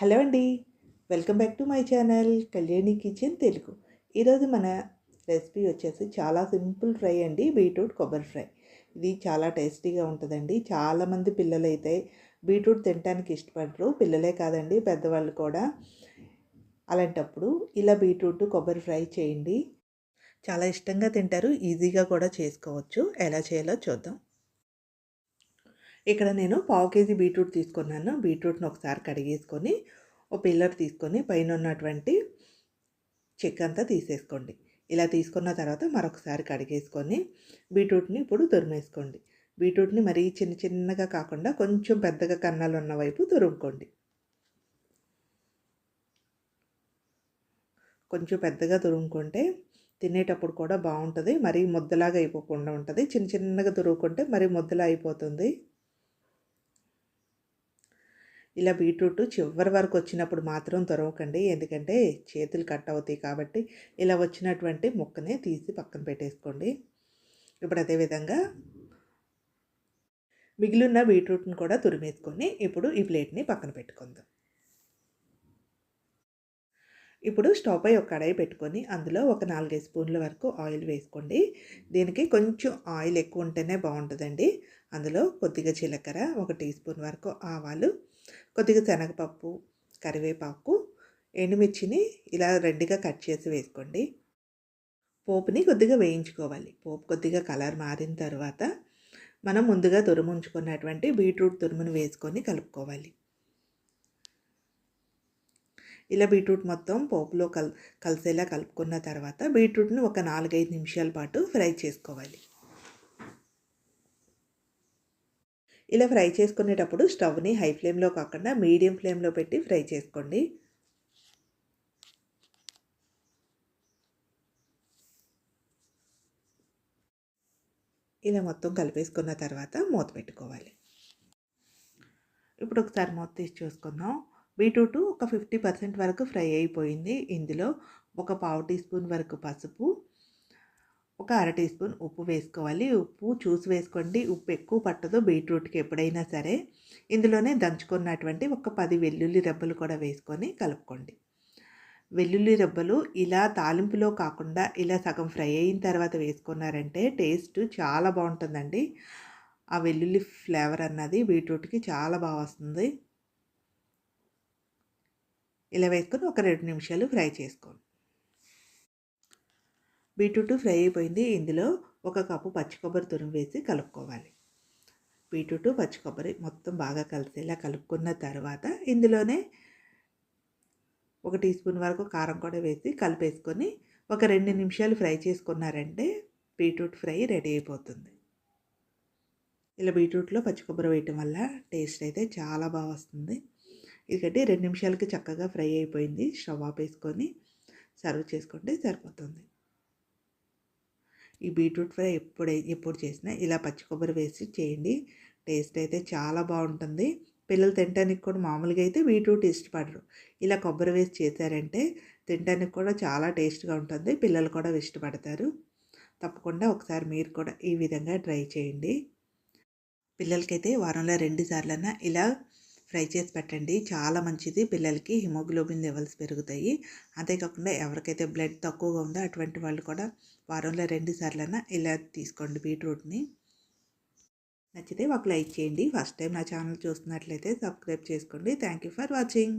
Hello అండి. Welcome back to my channel Kalyani kitchen Telugu. ఈరోజు మన రెసిపీ వచ్చేసి చాలా సింపుల్ ఫ్రై అండి, బీట్రూట్ కొబ్బరి ఫ్రై. ఇది చాలా టేస్టీగా ఉంటుందండి. చాలామంది పిల్లలైతే బీట్రూట్ తినడానికి ఇష్టపడరు, పిల్లలే కాదండి పెద్దవాళ్ళు కూడా. అలాంటప్పుడు ఇలా బీట్రూట్ కొబ్బరి ఫ్రై చేయండి, చాలా ఇష్టంగా తింటారు. ఈజీగా కూడా చేసుకోవచ్చు. ఎలా చేయాలో చూద్దాం. ఇక్కడ నేను పావు కేజీ బీట్రూట్ తీసుకున్నాను. బీట్రూట్ని ఒకసారి కడిగేసుకొని ఒక పిల్లర్ తీసుకొని పైన ఉన్నటువంటి చెక్క అంతా తీసేసుకోండి. ఇలా తీసుకున్న తర్వాత మరొకసారి కడిగేసుకొని బీట్రూట్ని ఇప్పుడు తురిమేసుకోండి. బీట్రూట్ని మరీ చిన్న చిన్నగా కాకుండా కొంచెం పెద్దగా కన్నాలు ఉన్న వైపు తురుముకోండి. కొంచెం పెద్దగా తురుముకుంటే తినేటప్పుడు కూడా బాగుంటుంది. మరీ ముద్దలాగా అయిపోకుండా ఉంటుంది. చిన్న చిన్నగా తురుముకుంటే మరీ ముద్దలా అయిపోతుంది. ఇలా బీట్రూట్ చివరి వరకు వచ్చినప్పుడు మాత్రం తురవకండి, ఎందుకంటే చేతులు కట్ అవుతాయి. కాబట్టి ఇలా వచ్చినటువంటి ముక్కని తీసి పక్కన పెట్టేసుకోండి. ఇప్పుడు అదేవిధంగా మిగిలిన బీట్రూట్ని కూడా తురిమేసుకొని ఇప్పుడు ఈ ప్లేట్ని పక్కన పెట్టుకుందాం. ఇప్పుడు స్టవ్ పై ఒక కడాయి పెట్టుకొని అందులో ఒక 4-5 స్పూన్ల వరకు ఆయిల్ వేసుకోండి. దీనికి కొంచెం ఆయిల్ ఎక్కువ ఉంటేనే బాగుంటుందండి. అందులో కొద్దిగా జీలకర్ర, 1 టీ స్పూన్ వరకు ఆవాలు, కొద్దిగా శనగపప్పు, కరివేపాకు, ఎండుమిర్చిని ఇలా రెండుగా కట్ చేసి వేసుకోండి. పోపుని కొద్దిగా వేయించుకోవాలి. పోపు కొద్దిగా కలర్ మారిన తర్వాత మనం ముందుగా తురుముంచుకున్నటువంటి బీట్రూట్ తురుమును వేసుకొని కలుపుకోవాలి. ఇలా బీట్రూట్ మొత్తం పోపులో కలిసేలా కలుపుకున్న తర్వాత బీట్రూట్ని ఒక 4-5 నిమిషాల పాటు ఫ్రై చేసుకోవాలి. ఇలా ఫ్రై చేసుకునేటప్పుడు స్టవ్ని హై ఫ్లేమ్లో కాకుండా మీడియం ఫ్లేమ్లో పెట్టి ఫ్రై చేసుకోండి. ఇలా మొత్తం కలిపేసుకున్న తర్వాత మూత పెట్టుకోవాలి. ఇప్పుడు ఒకసారి మూత తీసి చూసుకుందాం. బీట్రూట్ ఒక 50% వరకు ఫ్రై అయిపోయింది. ఇందులో ఒక పావు టీ స్పూన్ వరకు పసుపు, ఒక అర టీ స్పూన్ ఉప్పు వేసుకోవాలి. ఉప్పు చూసి వేసుకోండి, ఉప్పు ఎక్కువ పట్టదు బీట్రూట్కి ఎప్పుడైనా సరే. ఇందులోనే దంచుకున్నటువంటి ఒక 10 వెల్లుల్లి రెబ్బలు కూడా వేసుకొని కలుపుకోండి. వెల్లుల్లి రెబ్బలు ఇలా తాలింపులో కాకుండా ఇలా సగం ఫ్రై అయిన తర్వాత వేసుకున్నారంటే టేస్ట్ చాలా బాగుంటుందండి. ఆ వెల్లుల్లి ఫ్లేవర్ అన్నది బీట్రూట్కి చాలా బాగా వస్తుంది. ఇలా వేసుకొని ఒక 2 నిమిషాలు ఫ్రై చేసుకోండి. బీట్రూట్ ఫ్రై అయిపోయింది. ఇందులో ఒక కప్పు పచ్చి కొబ్బరి తురుము వేసి కలుపుకోవాలి. బీట్రూట్ పచ్చి కొబ్బరి మొత్తం బాగా కలిసేలా కలుపుకున్న తర్వాత ఇందులోనే 1 టీ స్పూన్ వరకు కారం కూడా వేసి కలిపేసుకొని ఒక 2 నిమిషాలు ఫ్రై చేసుకున్నారంటే బీట్రూట్ ఫ్రై రెడీ అయిపోతుంది. ఇలా బీట్రూట్లో పచ్చి కొబ్బరి వేయటం వల్ల టేస్ట్ అయితే చాలా బాగా వస్తుంది. ఎందుకంటే 2 నిమిషాలకి చక్కగా ఫ్రై అయిపోయింది. స్టవ్ ఆపేసుకొని సర్వ్ చేసుకుంటే సరిపోతుంది. ఈ బీట్రూట్ ఫ్రై ఎప్పుడు చేసినా ఇలా పచ్చి కొబ్బరి వేసి చేయండి. టేస్ట్ అయితే చాలా బాగుంటుంది. పిల్లలు తినడానికి కూడా మామూలుగా అయితే బీట్రూట్ ఇష్టపడరు. ఇలా కొబ్బరి వేసి చేశారంటే తినడానికి కూడా చాలా టేస్ట్గా ఉంటుంది. పిల్లలు కూడా ఇష్టపడతారు. తప్పకుండా ఒకసారి మీరు కూడా ఈ విధంగా ట్రై చేయండి. పిల్లలకైతే వారంలో 2 సార్లన్నా ఇలా ఫ్రై చేసి పెట్టండి. చాలా మంచిది. పిల్లలకి హిమోగ్లోబిన్ లెవెల్స్ పెరుగుతాయి. అంతేకాకుండా ఎవరికైతే బ్లడ్ తక్కువగా ఉందో అటువంటి వాళ్ళు కూడా వారంలో 2 సార్లన్నా ఇలా తీసుకోండి బీట్రూట్ని. నచ్చితే ఒక లైక్ చేయండి. ఫస్ట్ టైం నా ఛానల్ చూస్తున్నట్లయితే సబ్స్క్రైబ్ చేసుకోండి. Thank you for watching.